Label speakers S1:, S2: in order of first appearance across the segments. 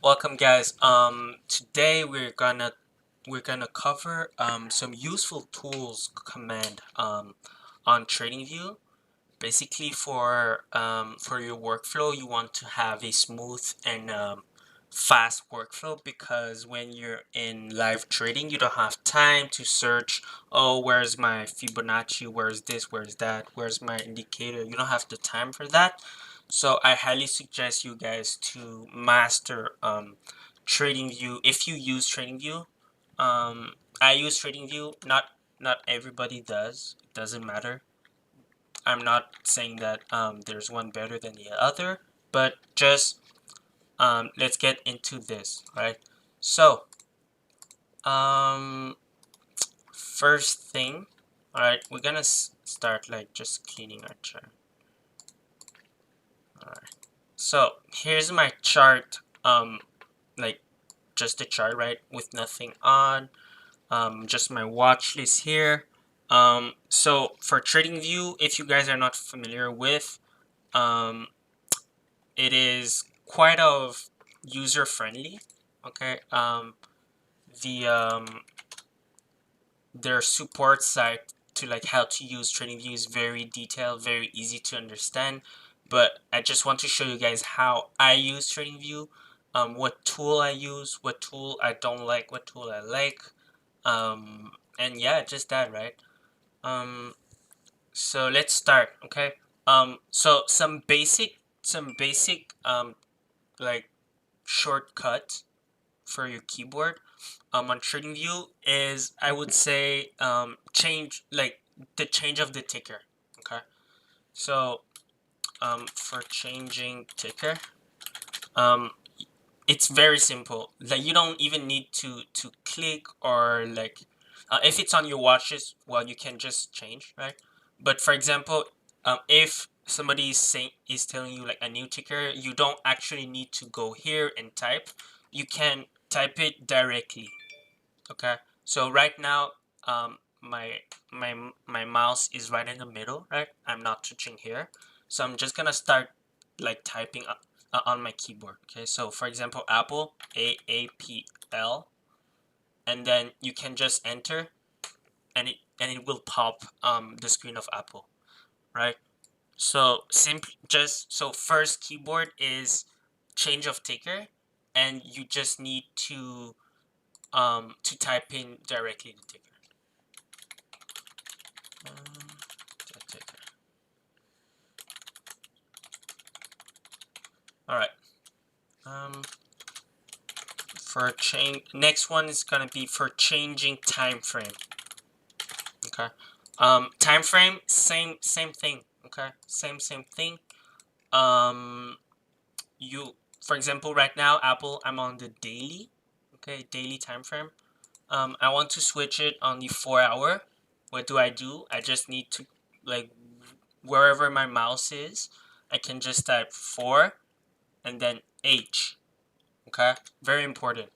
S1: Welcome guys. Today we're gonna cover some useful tools command on TradingView. Basically for your workflow, you want to have a smooth and fast workflow, because when you're in live trading, you don't have time to search, oh, where's my Fibonacci, where's this, where's that, where's my indicator. You don't have the time for that. So I highly suggest you guys to master TradingView if you use TradingView. I use TradingView. Not everybody does. It doesn't matter. I'm not saying that there's one better than the other, but just let's get into this, right? So first thing, all right, we're gonna start like just cleaning our chart. All right. So here's my chart. Like just a chart, right, with nothing on. Just my watch list here. So for TradingView, if you guys are not familiar with, it is quite of user friendly. Okay. The their support site to like how to use TradingView is very detailed, very easy to understand. But I just want to show you guys how I use TradingView, what tool I use, what tool I don't like, what tool I like, and yeah, just that, right? So let's start, okay? So some basic like shortcut for your keyboard on TradingView is, I would say, change of the ticker. Okay, so for changing ticker, um, it's very simple. Like you don't even need to click or like if it's on your watches, well, you can just change, right? But for example, if somebody is telling you like a new ticker, you don't actually need to go here and type. You can type it directly. Okay, so right now, my mouse is right in the middle, right? I'm not touching here, so I'm just gonna start like typing on my keyboard. Okay, so for example, Apple, AAPL, and then you can just enter, and it will pop the screen of Apple, right? So simply just so first keyboard is change of ticker, and you just need to type in directly the ticker. The ticker. All right. For change, next one is gonna be for changing time frame. Okay. Time frame, same thing. Okay. Same thing. Um, you, for example, right now, Apple, I'm on the daily. Okay, daily time frame. I want to switch it on the 4 hour. What do? I just need to, like, wherever my mouse is, I can just type 4 and then H. Okay, very important.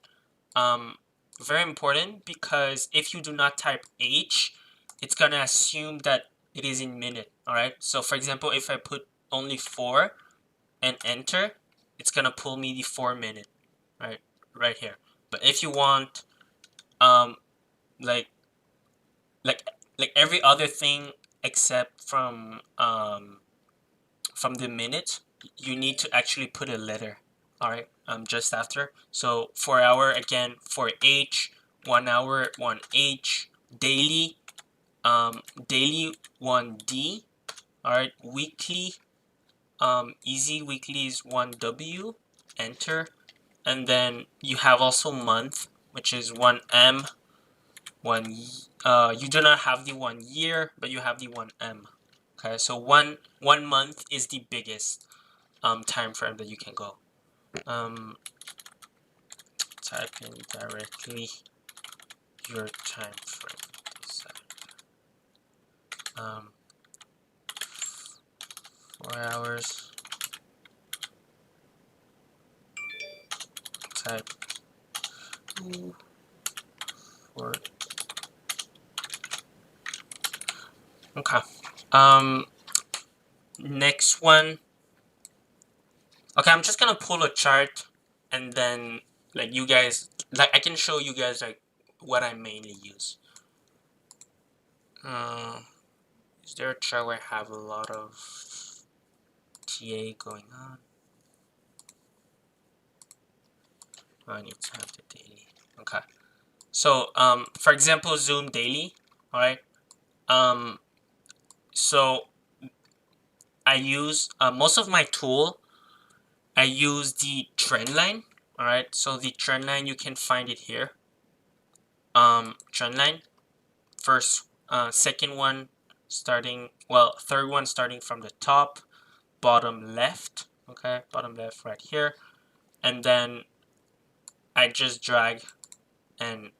S1: Um, very important, because if you do not type H, it's gonna assume that it is in minute. All right. So for example, if I put only 4 and enter, it's gonna pull me the 4 minute, right here. But if you want um like like like every other thing except from the minute, you need to actually put a letter. All right, just after. So 4 hour again, 4H, 1 hour, 1H, daily, daily, 1D. All right, weekly, easy weekly is 1W, enter. And then you have also month, which is 1M, you do not have the 1 year, but you have the 1M. Okay, so one month is the biggest time frame that you can go. Type in directly your time frame. 4 hours. Type 4. Okay. Next one. Okay, I'm just gonna pull a chart and then like you guys, like I can show you guys like what I mainly use. Is there a chart where I have a lot of TA going on? I need to have the daily. Okay. So for example, Zoom daily. All right. So I use most of my tool. I use the trend line. All right. So the trend line, you can find it here. Trend line. First, second one starting, well, third one starting from the top, bottom left. Okay, bottom left right here, and then I just drag and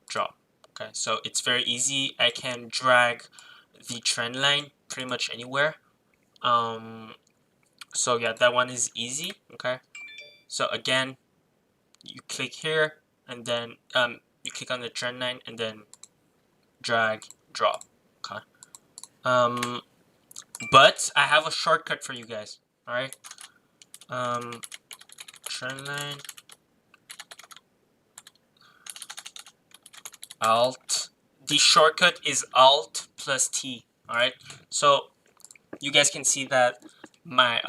S1: drop. Okay, so it's very easy. I can drag the trend line pretty much anywhere. So yeah, that one is easy. Okay, so again, you click here, and then you click on the trend line, and then drag, drop. Okay. But I have a shortcut for you guys. All right. Trend line, Alt. The shortcut is Alt plus T. All right. So you guys can see that my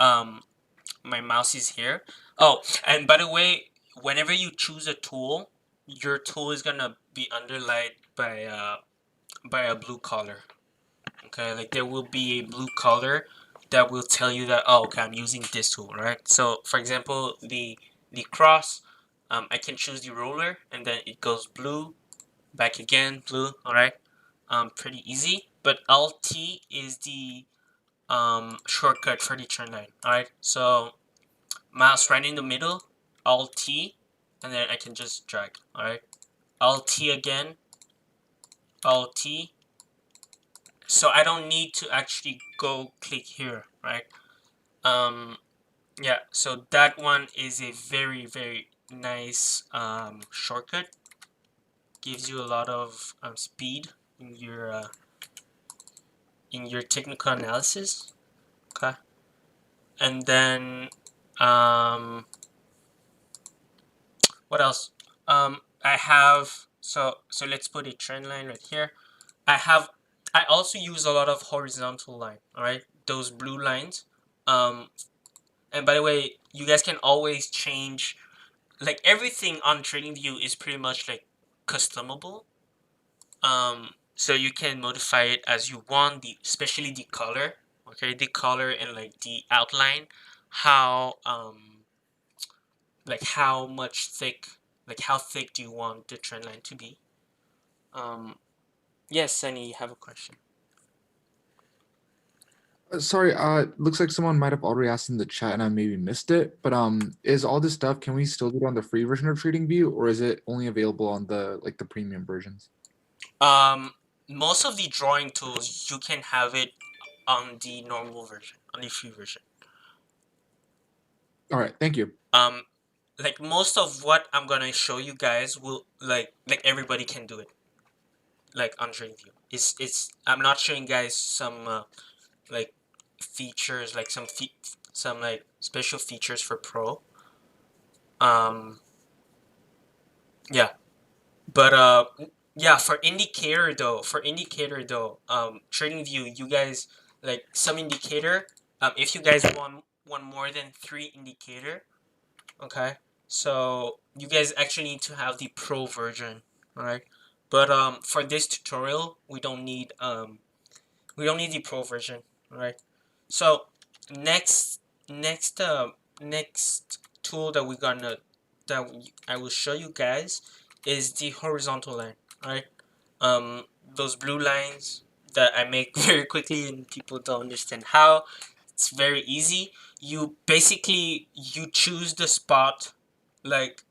S1: my mouse is here. Oh, and by the way, whenever you choose a tool, your tool is gonna be underlined by a blue color. Okay, like there will be a blue color that will tell you that, oh, okay, I'm using this tool, right? So for example, the cross, I can choose the ruler, and then it goes blue, back again, blue. All right, pretty easy. But Alt T is the shortcut for the trend line. All right, so mouse right in the middle, Alt T, and then I can just drag. All right, Alt T again, Alt T. So I don't need to actually go click here, right? Yeah, so that one is a very nice shortcut. Gives you a lot of speed in your technical analysis. Okay, and then what else? I have, so let's put a trend line right here. I also use a lot of horizontal line. All right, those blue lines. And by the way, you guys can always change, like everything on TradingView is pretty much like customable. So you can modify it as you want, especially the color. Okay, the color and like the outline, how like how much thick, like how thick do you want the trend line to be? Yes, Sunny, you have a question.
S2: Sorry, looks like someone might have already asked in the chat and I maybe missed it. But is all this stuff, can we still do it on the free version of TradingView, or is it only available on the like the premium versions?
S1: Most of the drawing tools you can have it on the normal version, on the free version.
S2: All right, thank you.
S1: Like most of what I'm gonna show you guys will like everybody can do it. Like on TradingView, it's I'm not showing guys some like features, like some like special features for pro. Um, yeah, but yeah, for indicator though, TradingView, you guys, like some indicator. If you guys want more than 3 indicator, okay, so you guys actually need to have the pro version, all right? But for this tutorial, we don't need the pro version, all right? So next next next tool that I will show you guys is the horizontal line, all right? Those blue lines that I make very quickly and people don't understand how. It's very easy. You basically you choose the spot, like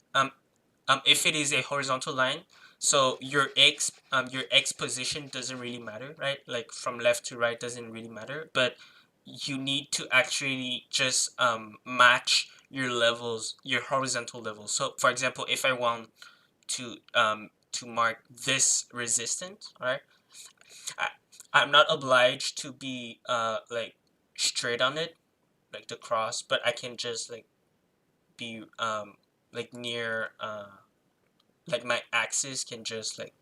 S1: if it is a horizontal line, so your x position doesn't really matter, right? Like from left to right doesn't really matter, but you need to actually just match your levels, your horizontal levels. So for example, if I want to mark this resistance, right? I, I'm not obliged to be like straight on it, like the cross, but I can just like be like near like my axis can just like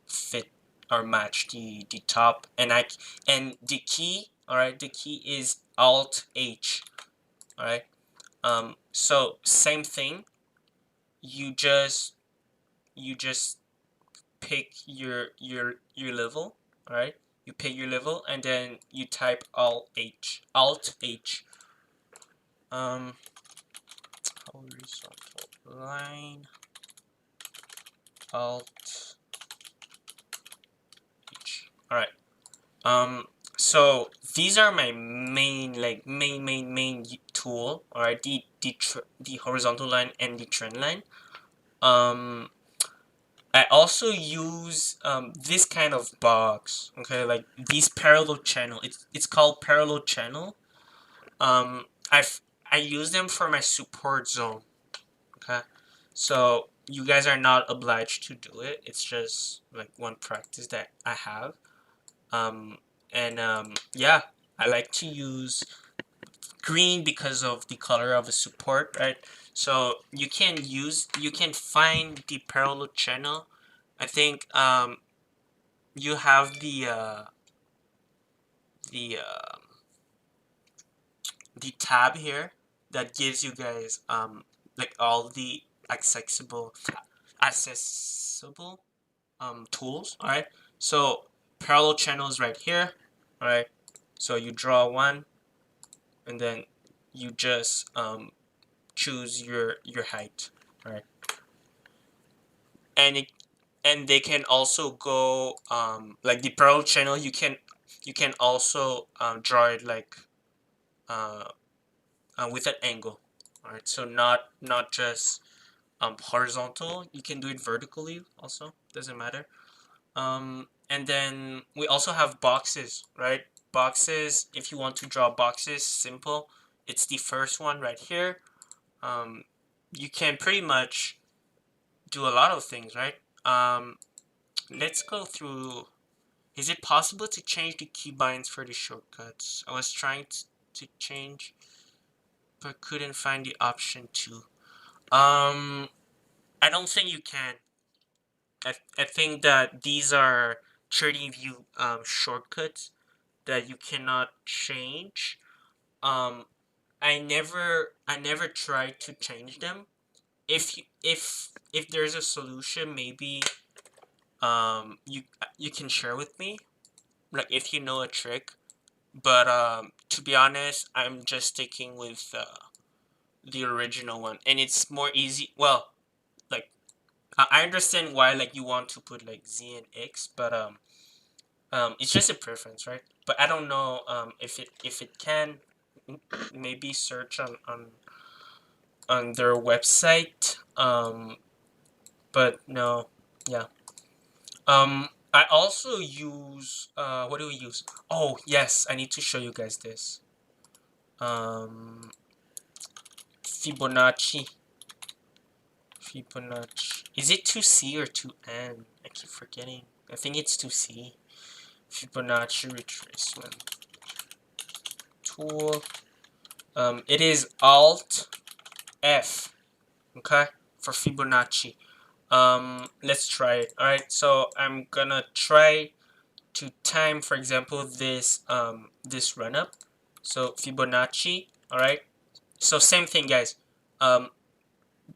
S1: fit or match the top, and the key, all right, the key is Alt H, all right. So same thing, you just pick your level, all right. You pick your level and then you type Alt H. Horizontal line, Alt H. All right. So these are my main, like main tool. All right, the horizontal line and the trend line. I also use this kind of box. Okay, like these parallel channel. It's called parallel channel. Um, I use them for my support zone. Okay, so you guys are not obliged to do it. It's just like one practice that I have. Um, and yeah, I like to use green because of the color of the support, right? So you can find the parallel channel. I think you have the uh, the tab here that gives you guys like all the accessible tools. All right, so parallel channels right here. All right, so you draw one and then you just choose your height. All right, and they can also go like the parallel channel, you can also draw it like uh, with an angle. All right, so not just horizontal, you can do it vertically also, doesn't matter. And then we also have boxes, right? Boxes, if you want to draw boxes, simple. It's the first one right here. You can pretty much do a lot of things, right? Let's go through. Is it possible to change the keybinds for the shortcuts? I was trying to change, but couldn't find the option to. Um, I don't think you can. I think that these are trading view shortcuts that you cannot change. Um, I never tried to change them. If there's a solution, maybe you can share with me, like if you know a trick. But to be honest, I'm just sticking with the original one, and it's more easy. Well, like I understand why like you want to put like Z and X, but it's just a preference, right? But I don't know if it can. Maybe search on their website. But no, yeah. I also use what do we use? Oh yes, I need to show you guys this. Um, Fibonacci. Fibonacci. Is it 2C or 2N? I keep forgetting. I think it's 2C. Fibonacci retracement tool. It is Alt F. Okay, for Fibonacci. Let's try it. All right, so I'm gonna try to time, for example, this run up. So Fibonacci. All right. So same thing, guys. Um,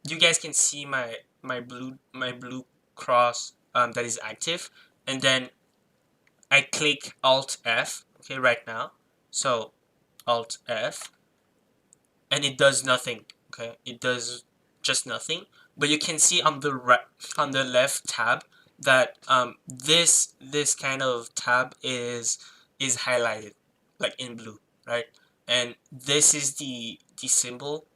S1: you guys can see my blue cross that is active, and then I click Alt F. Okay, right now. So Alt F, and it does nothing. Okay, it does just nothing. But you can see on the right, on the left tab, that this kind of tab is highlighted like in blue, right? And this is the symbol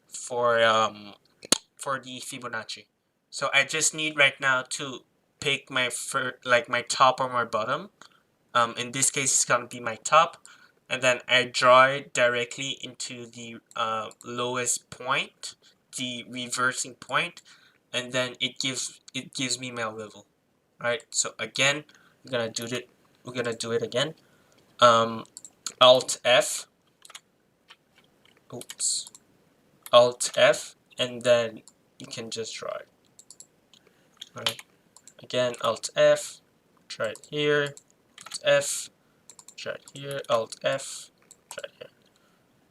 S1: for the Fibonacci. So I just need right now to pick my top or my bottom. In this case, it's gonna be my top, and then I draw it directly into the lowest point, the reversing point, and then it gives me my level. Right. So again, we're gonna do it. We're gonna do it again. Um, Alt F. Oops. Alt F, and then you can just draw it. Alright. Again, Alt F, try it here, Alt F, try it here, Alt F, try it here.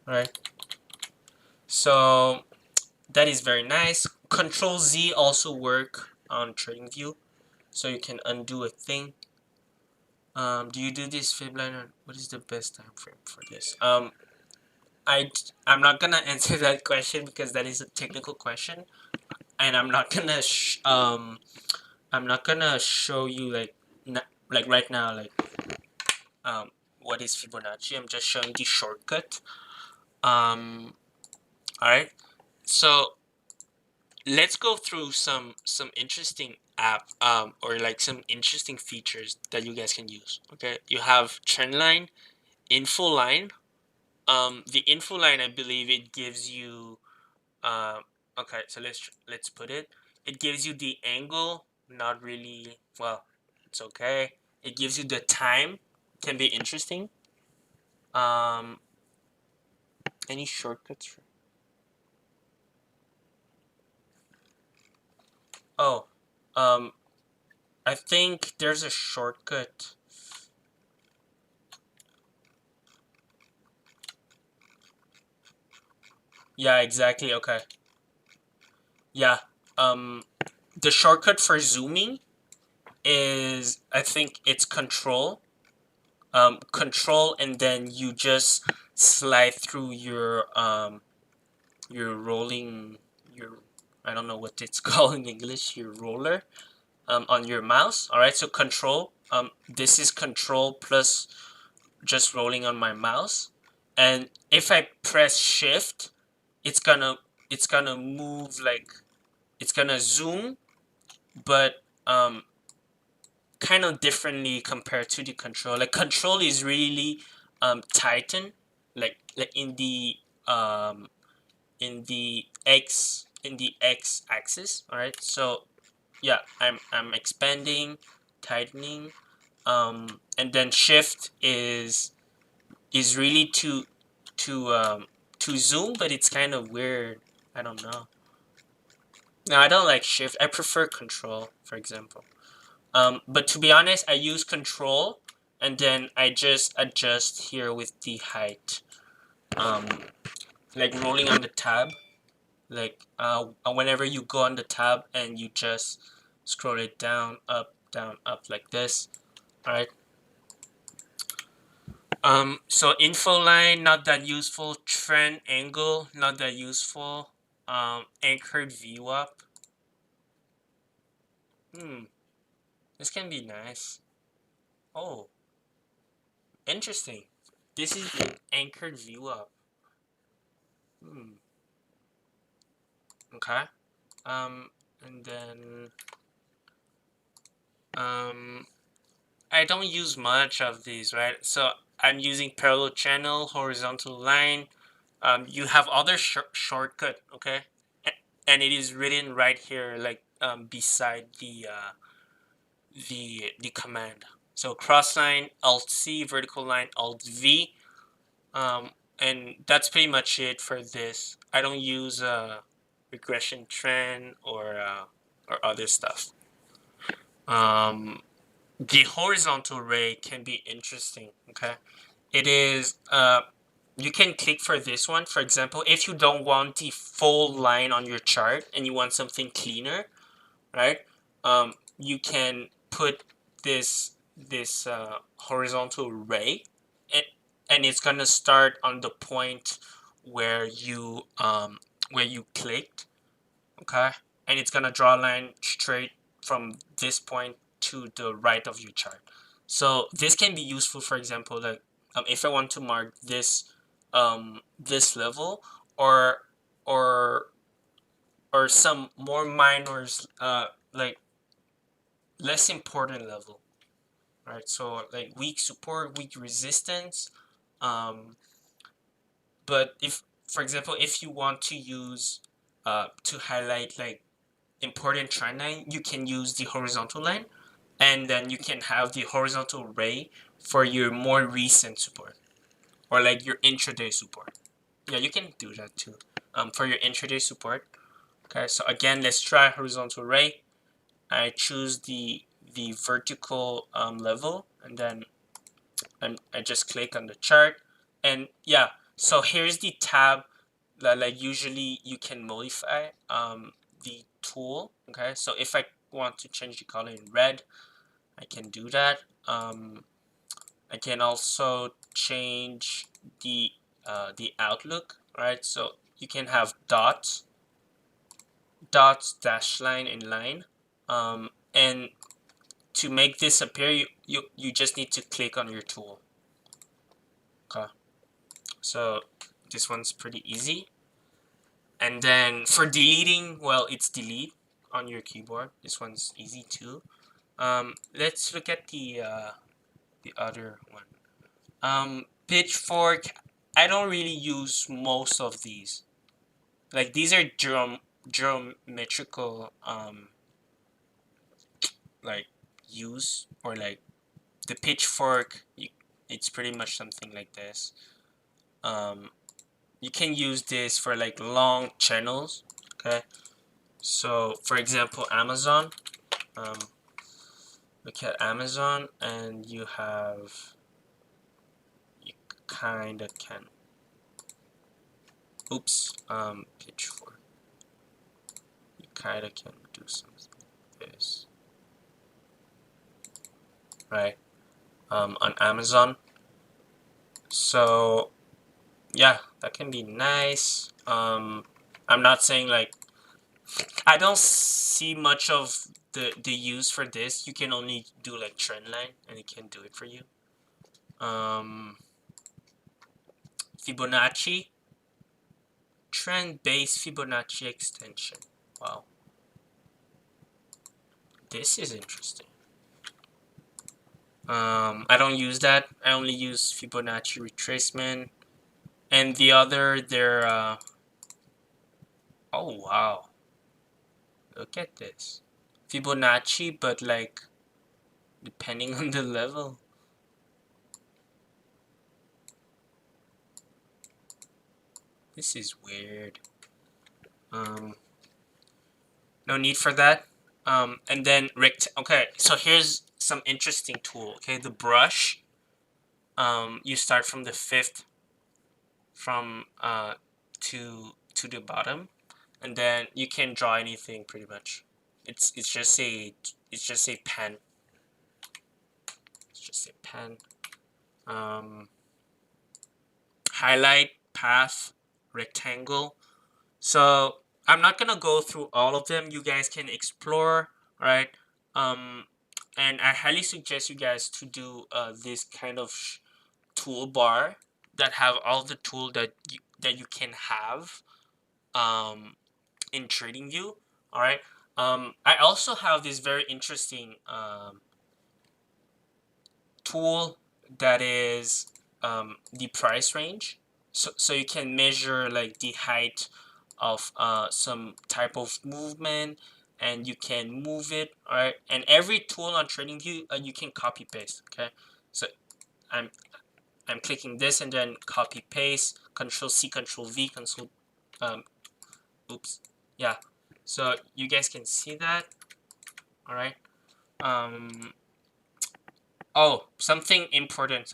S1: Alright. So that is very nice. Control Z also work on TradingView, so you can undo a thing. Do you do this Fibliner? What is the best time frame for this? I'm not gonna answer that question because that is a technical question, and I'm not gonna show you like right now what is Fibonacci. I'm just showing the shortcut. All right. So let's go through some interesting app or like some interesting features that you guys can use. Okay, you have trend line, info line. The info line, I believe it gives you okay, so let's put it. It gives you the angle, not really, well, it's okay. It gives you the time, can be interesting. Any shortcuts for... Oh, I think there's a shortcut. Yeah, exactly. Okay. Yeah. The shortcut for zooming is, I think it's control. Control, and then you just slide through your rolling, your, I don't know what it's called in English, your roller, on your mouse. All right. So control. This is control plus just rolling on my mouse, and if I press shift, it's gonna move, like it's gonna zoom, but kind of differently compared to the control. Like control is really tighten, like in the x axis. All right. So yeah, I'm expanding, tightening, and then shift is really to zoom, but it's kind of weird. I don't know. No, I don't like shift. I prefer control, for example. But to be honest, I use control, and then I just adjust here with the height. Like rolling on the tab. Like whenever you go on the tab and you just scroll it down, up, like this. All right. So info line, not that useful. Trend angle, not that useful. Anchored VWAP. This can be nice. Oh, interesting. This is the anchored VWAP. Okay. And then I don't use much of these, right? So I'm using parallel channel, horizontal line. You have other shortcut, okay? And it is written right here, like beside the command. So cross line, Alt C, vertical line, Alt V, and that's pretty much it for this. I don't use regression trend or other stuff. The horizontal ray can be interesting. Okay, it is. You can click for this one. For example, if you don't want the full line on your chart and you want something cleaner, right? You can put this horizontal ray, and it's gonna start on the point where you clicked, okay, and it's gonna draw a line straight from this point to the right of your chart. So this can be useful, for example, like if I want to mark this this level, or or some more minor like less important level, right? So like weak support, weak resistance. But if, for example, if you want to use to highlight like important trend line, you can use the horizontal line, and then you can have the horizontal ray for your more recent support, or like your intraday support. Yeah, you can do that too for your intraday support. Okay, so again, let's try horizontal ray. I choose the vertical level, and then I just click on the chart, and yeah, so here's the tab that like usually you can modify the tool. Okay, so if I want to change the color in red, I can do that. I can also change the outlook, right? So you can have dots, dash line, and line, and to make this appear, you just need to click on your tool. Okay, so this one's pretty easy. And then for deleting, well, it's delete on your keyboard. This one's easy too. Let's look at the other one. Pitchfork. I don't really use most of these. Like these are geometrical like use, or like the pitchfork. It's pretty much something like this. You can use this for like long channels. Okay, so for example, Amazon. Um, Look at Amazon, and you kind of can. Oops. Pitchfork. You kind of can do something like this, right? On Amazon. So yeah, that can be nice. I'm not saying like I don't see much of the use for this. You can only do like trend line, and it can do it for you. Fibonacci, trend-based Fibonacci extension. Wow, this is interesting. I don't use that. I only use Fibonacci retracement, and the other they're oh wow, look at this Fibonacci, but like depending on the level. This is weird. No need for that. And then okay, so here's some interesting tool. Okay, the brush. You start from the fifth from to the bottom, and then you can draw anything pretty much. It's just a pen. It's just a pen. Highlight, path, rectangle. So I'm not gonna go through all of them. You guys can explore, right? And I highly suggest you guys to do this kind of toolbar that have all the tool that you can have in TradingView. All right. I also have this very interesting tool that is the price range. So you can measure like the height of some type of movement, and you can move it. All right. And every tool on TradingView you can copy paste. Okay. So I'm clicking this, and then copy paste, Control C, Control V, Control oops, yeah. So you guys can see that. All right. Oh, something important.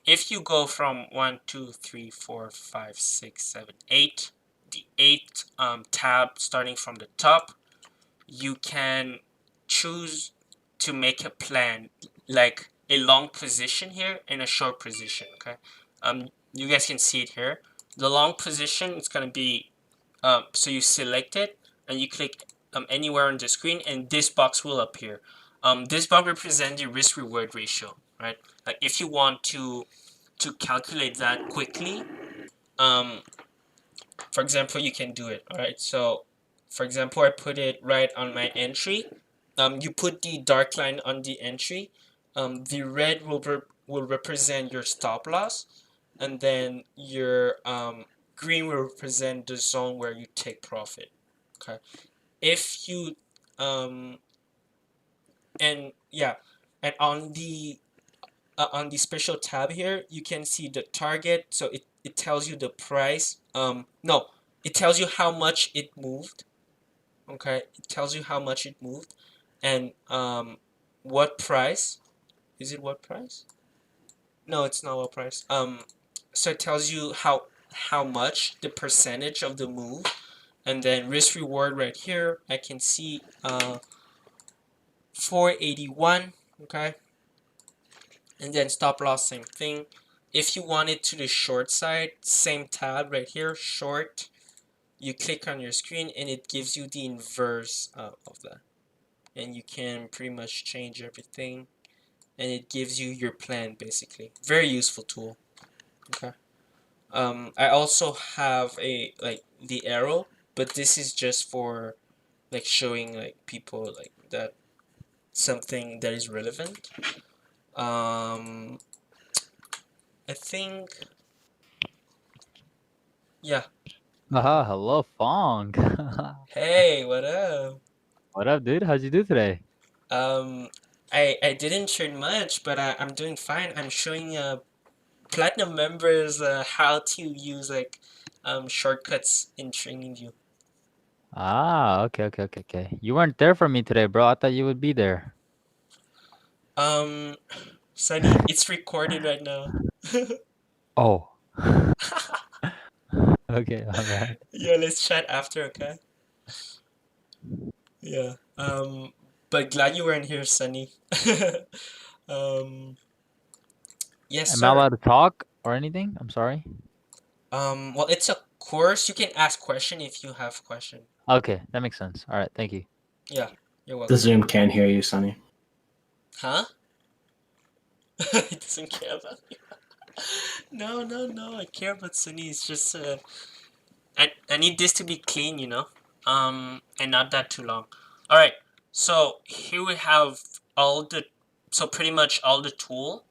S1: If you go from 1, 2, 3, 4, 5, 6, 7, 8, the 8th tab starting from the top, you can choose to make a plan, like a long position here and a short position. Okay. You guys can see it here. The long position is gonna be so you select it and you click anywhere on the screen, and this box will appear. This box represents the risk reward ratio, right? Like if you want to calculate that quickly, for example, you can do it. All right. So, for example, I put it right on my entry. You put the dark line on the entry. The red will represent your stop loss, and then your green will represent the zone where you take profit. Okay. If you and yeah, and on the special tab here, you can see the target. So it tells you the price. No, it tells you how much it moved. Okay, it tells you how much it moved, and what price. Is it what price? No, it's not what price. So it tells you how much the percentage of the move, and then risk reward right here. I can see 481. Okay, and then stop loss, same thing. If you want it to the short side, same tab right here, short. You click on your screen and it gives you the inverse of that, and you can pretty much change everything, and it gives you your plan basically. Very useful tool. Okay. I also have a like the arrow, but this is just for like showing like people like that something that is relevant. Um, I think yeah.
S3: Haha, hello, Fong.
S1: Hey, what up?
S3: What up, dude? How'd you do today?
S1: Um, I didn't train much, but I'm doing fine. I'm showing platinum members how to use like shortcuts in training view.
S3: Ah, okay. You weren't there for me today, bro. I thought you would be there.
S1: Um, Sunny, it's recorded right now.
S3: Oh, okay, my bad.
S1: Yeah, let's chat after, okay? Yeah. But glad you weren't here, Sunny. um, yes,
S3: Am I
S1: sir.
S3: allowed to talk or anything? I'm sorry.
S1: Well, it's a course. You can ask question if you have question.
S3: Okay, that makes sense. All right, thank you.
S1: Yeah, you're
S4: The
S1: welcome.
S4: Zoom can't hear you, Sonny.
S1: Huh? It doesn't care about you. No, no, no. I care about Sunny. It's just I need this to be clean, you know. And not that too long. All right. So here we have all the so pretty much all the tool.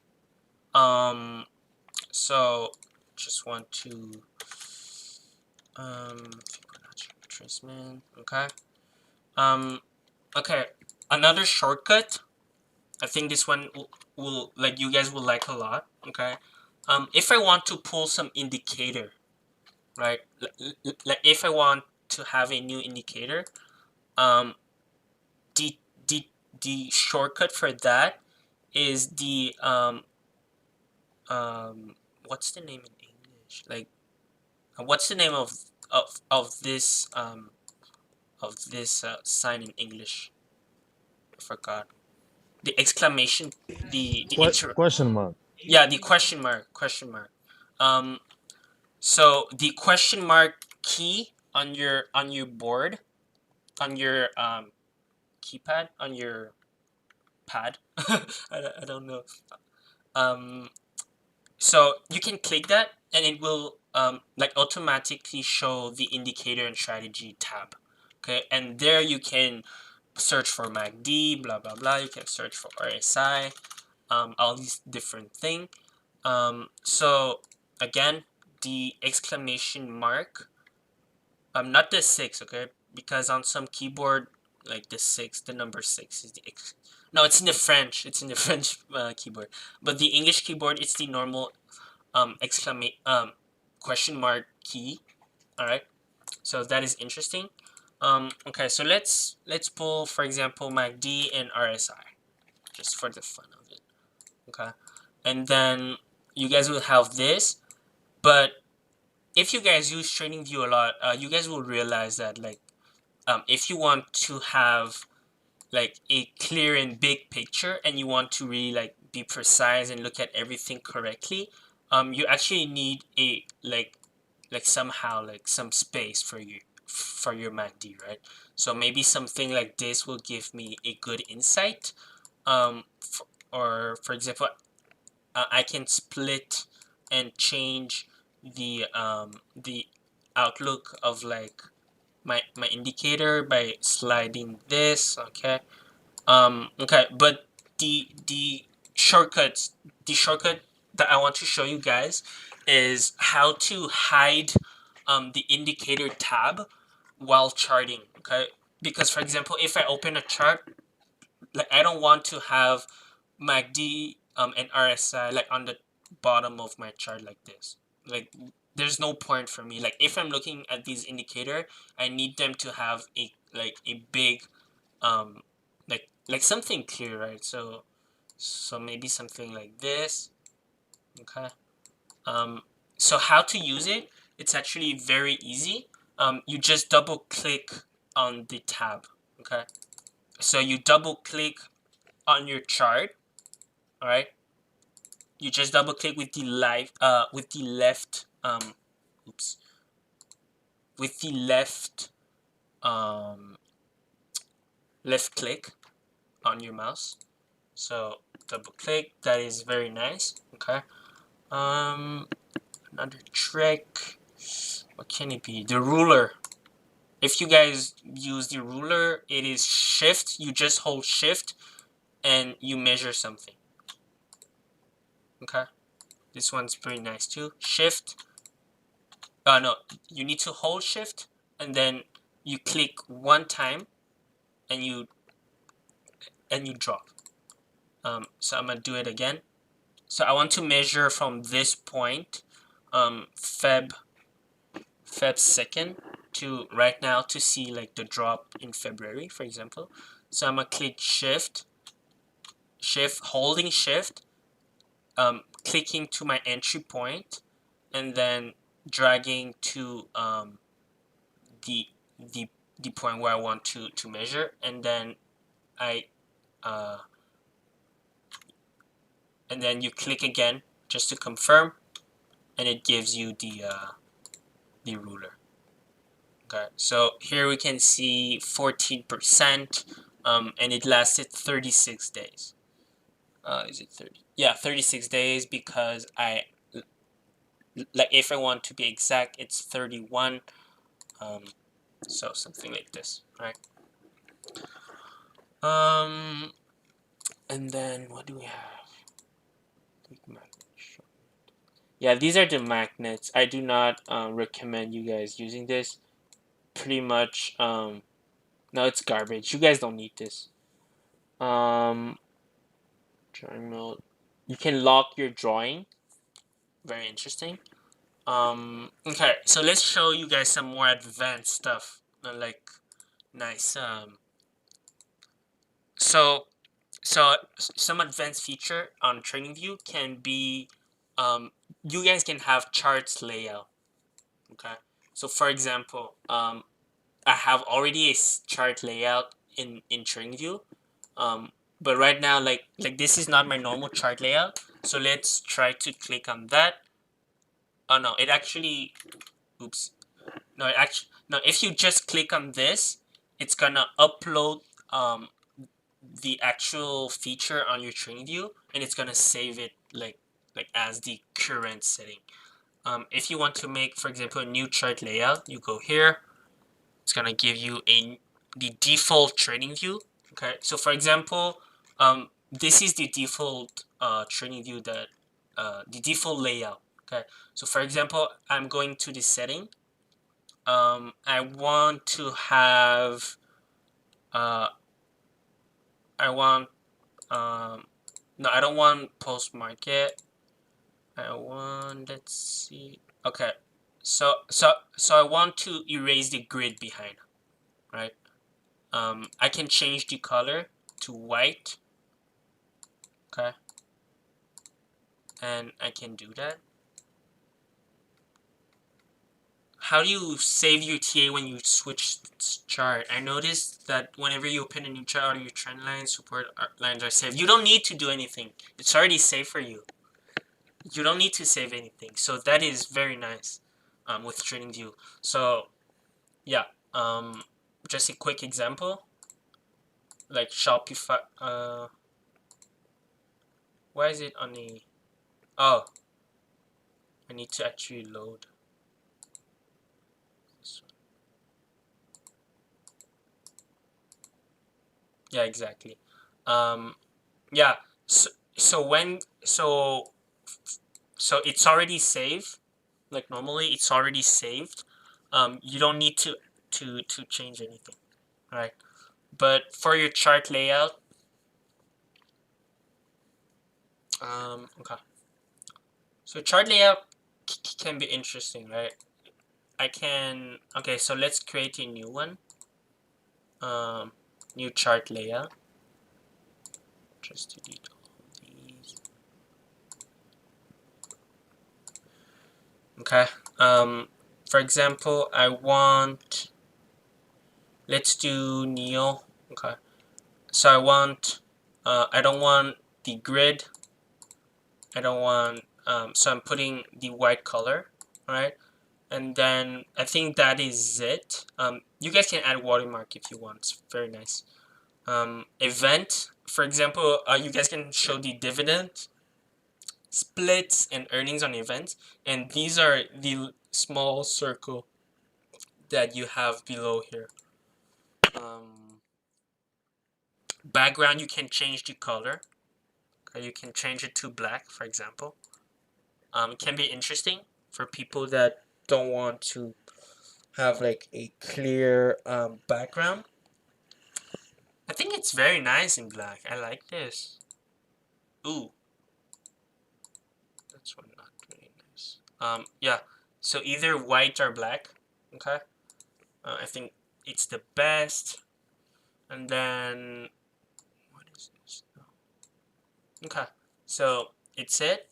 S1: So just want to Fibonacci retracement. Okay. Um, okay. Another shortcut. I think this one will like you guys will like a lot. Okay. If I want to pull some indicator, right? Like if I want to have a new indicator, um, the the the shortcut for that is the what's the name in English? Like what's the name of this sign in English? I forgot. The exclamation, the inter.
S5: Question mark.
S1: Yeah, the question mark. Um, so the question mark key on your board, on your keypad, on your pad. I don't know. Um, so you can click that and it will like automatically show the indicator and strategy tab. Okay, and there you can search for MACD, blah blah blah. You can search for RSI, all these different things. So again, the exclamation mark, not the 6, okay, because on some keyboard like the 6, the number 6 is the no, it's in the French. It's in the French keyboard, but the English keyboard it's the normal exclamation question mark key. All right, so that is interesting. Okay, so let's pull for example MACD and RSI just for the fun of it. Okay, and then you guys will have this, but if you guys use TradingView a lot, you guys will realize that like if you want to have like a clear and big picture and you want to really like be precise and look at everything correctly, you actually need a like somehow like some space for your MACD, right? So maybe something like this will give me a good insight. Or for example, I can split and change the outlook of like my indicator by sliding this. Okay. Okay, but the shortcuts, the shortcut that I want to show you guys is how to hide the indicator tab while charting. Okay, because for example, if I open a chart, like I don't want to have MACD and RSI like on the bottom of my chart like this. Like there's no point for me. Like if I'm looking at these indicator, I need them to have a big like something clear, right? So maybe something like this. Okay. So how to use it? It's actually very easy. You just double click on the tab. Okay. So you double click on your chart. All right. You just double click with the left oops, with the left click on your mouse. So double click. That is very nice. Okay. Another trick. What can it be? The ruler. If you guys use the ruler, it is shift. You just hold shift and you measure something. Okay. This one's pretty nice too. Shift. No, you need to hold shift and then you click one time and you drop. So I'm gonna do it again. So I want to measure from this point, Feb 2nd to right now to see like the drop in February, for example. So I'm gonna click shift, holding shift, clicking to my entry point, and then dragging to the the point where I want to measure, and then and then you click again just to confirm, and it gives you the ruler. Okay, so here we can see 14%, and it lasted 36 days. Is it 30? Yeah, 36 days because like if I want to be exact, it's 31. So something like this, right? And then what do we have? Yeah, these are the magnets. I do not recommend you guys using this. Pretty much, no, it's garbage. You guys don't need this. Drawing mode. You can lock your drawing. Very interesting. Okay, so let's show you guys some more advanced stuff. Like, nice. So some advanced feature on TradingView can be, you guys can have charts layout. Okay, so for example, I have already a chart layout in TradingView, but right now like this is not my normal chart layout. So let's try to click on that. Oh no, it actually, oops, no, it actually, no. If you just click on this, it's gonna upload the actual feature on your TradingView, and it's gonna save it like as the current setting. If you want to make, for example, a new chart layout, you go here. It's gonna give you the default TradingView. Okay, so for example, this is the default TradingView that the default layout. Okay, so for example, I'm going to the setting. I want to have I want no, I don't want post market. I want, let's see. Okay, so I want to erase the grid behind, right? I can change the color to white. Okay, and I can do that. How do you save your TA when you switch chart? I noticed that whenever you open a new chart, your trend lines, support lines are saved. You don't need to do anything. It's already saved for you. You don't need to save anything. So that is very nice with TradingView. So yeah, just a quick example, like Shopify. Why is it on the? Oh, I need to actually load this one. Yeah, exactly. Yeah. So when so it's already saved. Like normally, it's already saved. You don't need to change anything, right? But for your chart layout, okay. So chart layout, can be interesting, right? I can, okay, so let's create a new one. New chart layout. Just delete all these. Okay. For example, I want, let's do Neo. Okay. So I want, I don't want the grid. I don't want, so I'm putting the white color, right? And then I think that is it. You guys can add watermark if you want. It's very nice. Event, for example, you guys can show the dividend, splits, and earnings on events. And these are the small circle that you have below here. Background, you can change the color. You can change it to black, for example. It can be interesting for people that don't want to have like a clear background. I think it's very nice in black. I like this. Ooh, that's one not really nice. Yeah. So either white or black. Okay. I think it's the best. And then what is this? Okay. So it's it.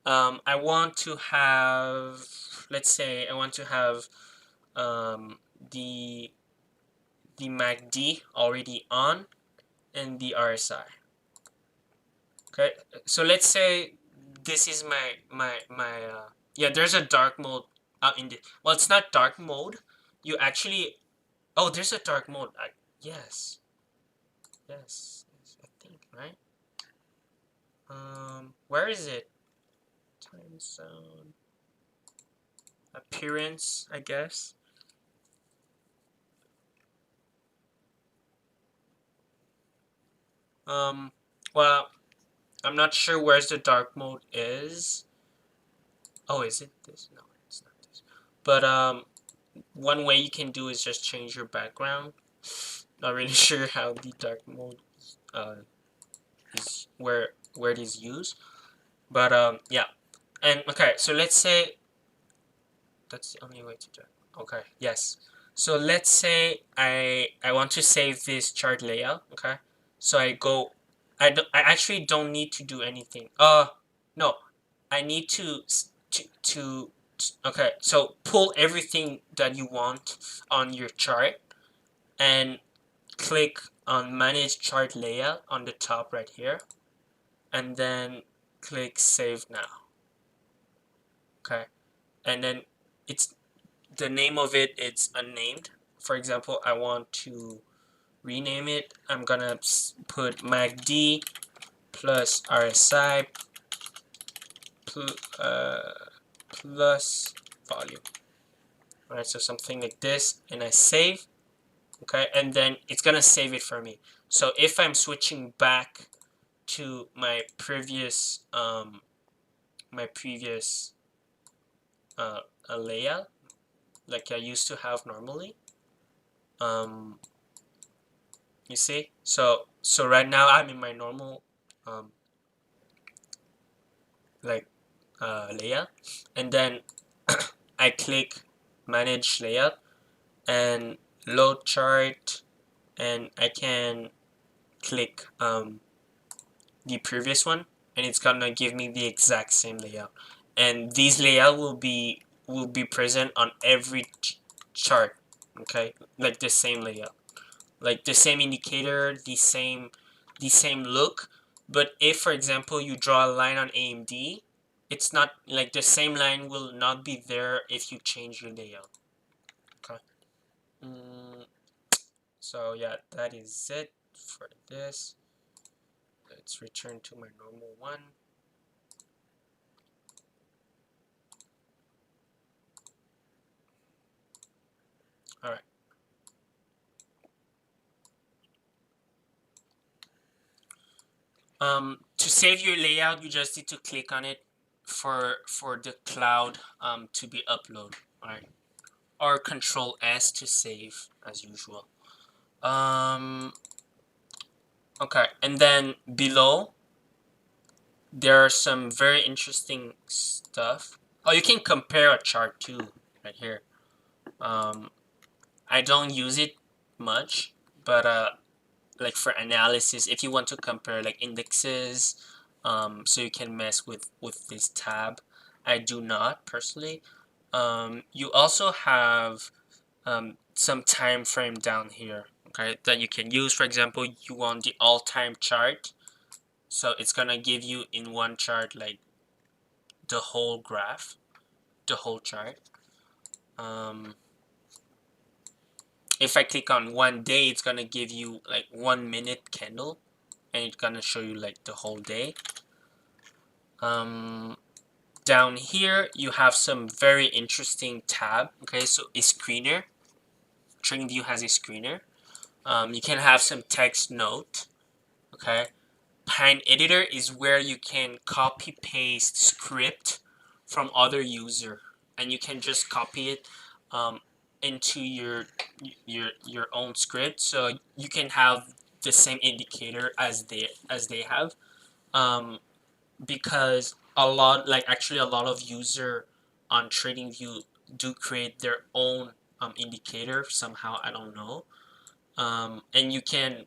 S1: I want to have. Let's say I want to have the MACD already on and the RSI. Okay, so let's say this is my yeah, there's a dark mode in the, well, it's not dark mode. You actually, oh, there's a dark mode. Yes, yes, yes, I think, right? Where is it? Time zone. Appearance, I guess. Well, I'm not sure where's the dark mode is. Oh, is it this? No, it's not this. But one way you can do is just change your background. Not really sure how the dark mode is where it is used. But yeah. And okay, so let's say that's the only way to do it. Okay, yes. So let's say I want to save this chart layout, okay? So I go, I actually don't need to do anything. No. I need to okay, so pull everything that you want on your chart and click on manage chart layout on the top right here, and then click save now. Okay, and then it's the name of it, it's unnamed. For example, I want to rename it. I'm gonna put MACD plus RSI plus volume. Alright, so something like this, and I save. Okay, and then it's gonna save it for me. So if I'm switching back to my previous layout like I used to have normally, you see, so right now I'm in my normal layout, and then I click manage layout and load chart, and I can click the previous one, and it's gonna give me the exact same layout, and these layout will be present on every chart. Okay, like the same layout, like the same indicator, the same look. But if, for example, you draw a line on AMD, it's not like the same line will not be there if you change your layout. Okay. So yeah, that is it for this. Let's return to my normal one. All right. To save your layout, you just need to click on it for the cloud to be uploaded. All right. Or Control S to save as usual. Okay, and then below there are some very interesting stuff. Oh, you can compare a chart too, right here. I don't use it much, but like for analysis, if you want to compare like indexes, so you can mess with this tab. I do not personally. You also have some time frame down here, okay, that you can use. For example, you want the all-time chart, so it's gonna give you in one chart like the whole graph, the whole chart. If I click on 1 day, it's gonna give you like 1 minute candle, and it's gonna show you like the whole day. Down here you have some very interesting tab. Okay, so a screener. TradingView has a screener. You can have some text note. Okay, Pine Editor is where you can copy paste script from other user, and you can just copy it into your own script, so you can have the same indicator as they have, because actually a lot of user on TradingView do create their own indicator somehow, I don't know, and you can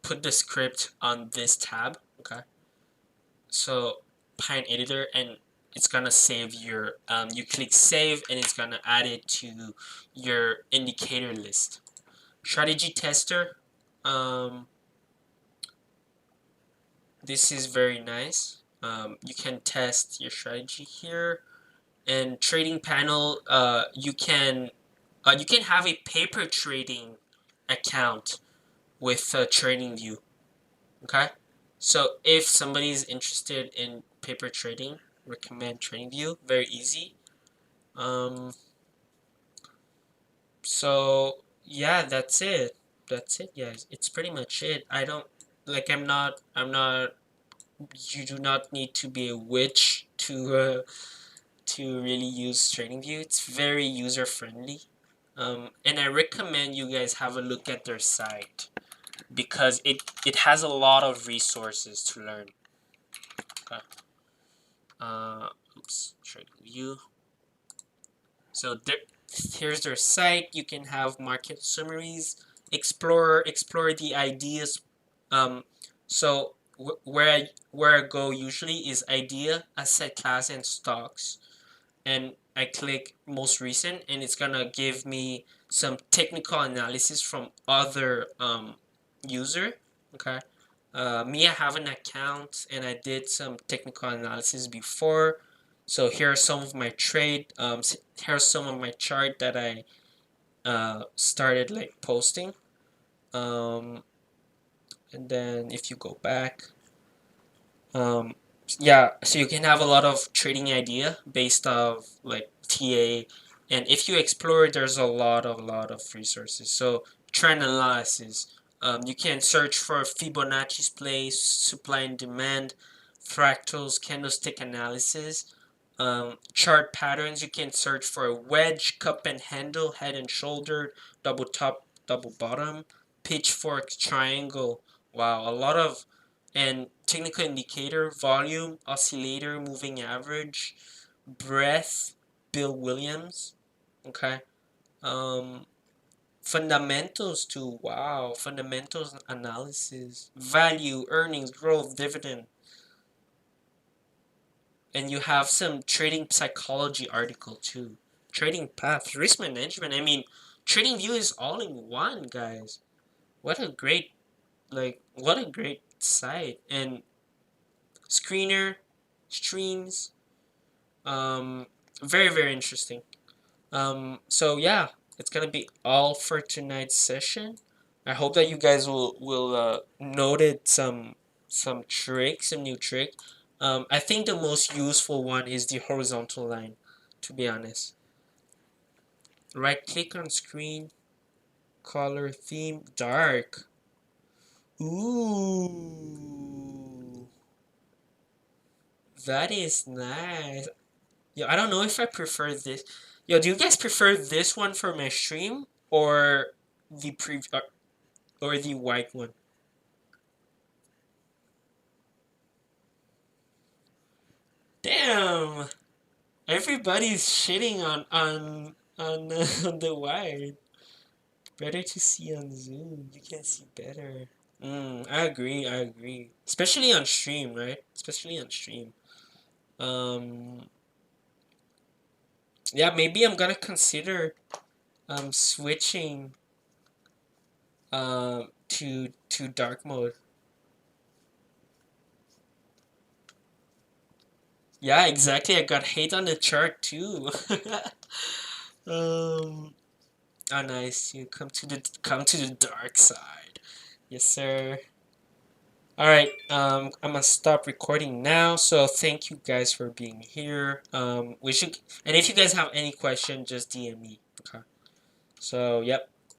S1: put the script on this tab. Okay, so Pine Editor, and it's gonna save your you click save and it's gonna add it to your indicator list. Strategy tester, this is very nice. You can test your strategy here. And trading panel, you can have a paper trading account with TradingView. Okay, so if somebody is interested in paper trading, recommend TradingView. Very easy. So yeah, that's it. That's it, guys. It's pretty much it. I don't like. I'm not. You do not need to be a witch to really use TradingView. It's very user friendly. And I recommend you guys have a look at their site, because it has a lot of resources to learn. Okay. Oops, TradingView. So here's their site. You can have market summaries, explore the ideas. So where I go usually is idea, asset class, and stocks, and I click most recent, and it's gonna give me some technical analysis from other user. Okay, me, I have an account and I did some technical analysis before. So here are some of my trade. Here's some of my chart that I started like posting. And then if you go back, um, yeah, so you can have a lot of trading idea based off like TA, and if you explore, there's a lot of resources. So trend analysis, you can search for Fibonacci's place, supply and demand, fractals, candlestick analysis, chart patterns. You can search for a wedge, cup and handle, head and shoulder, double top, double bottom, pitchfork, triangle. Wow, a lot of, and technical indicator, volume, oscillator, moving average, breadth, Bill Williams. Okay. Um, fundamentals too. Wow, fundamentals analysis, value, earnings, growth, dividend. And you have some trading psychology article too. Trading path, risk management. I mean, TradingView is all in one, guys. What a great, what a great site. And screener, streams, um, very, very interesting. So yeah, it's gonna be all for tonight's session. I hope that you guys will noted some tricks, some new trick. I think the most useful one is the horizontal line, to be honest. Right click on screen, color, theme, dark. Ooh, that is nice. Yo, I don't know if I prefer this. Yo, do you guys prefer this one for my stream or the or the white one? Damn. Everybody's shitting on on the wide. Better to see on Zoom. You can see better. I agree. I agree. Especially on stream, right? Especially on stream. Um, yeah, maybe I'm gonna consider switching to dark mode. Yeah, exactly. I got hate on the chart too. um, oh nice. You come to the dark side. Yes, sir. All right. I'm gonna stop recording now. So thank you guys for being here. We should, and if you guys have any question, just DM me. Okay. So yep.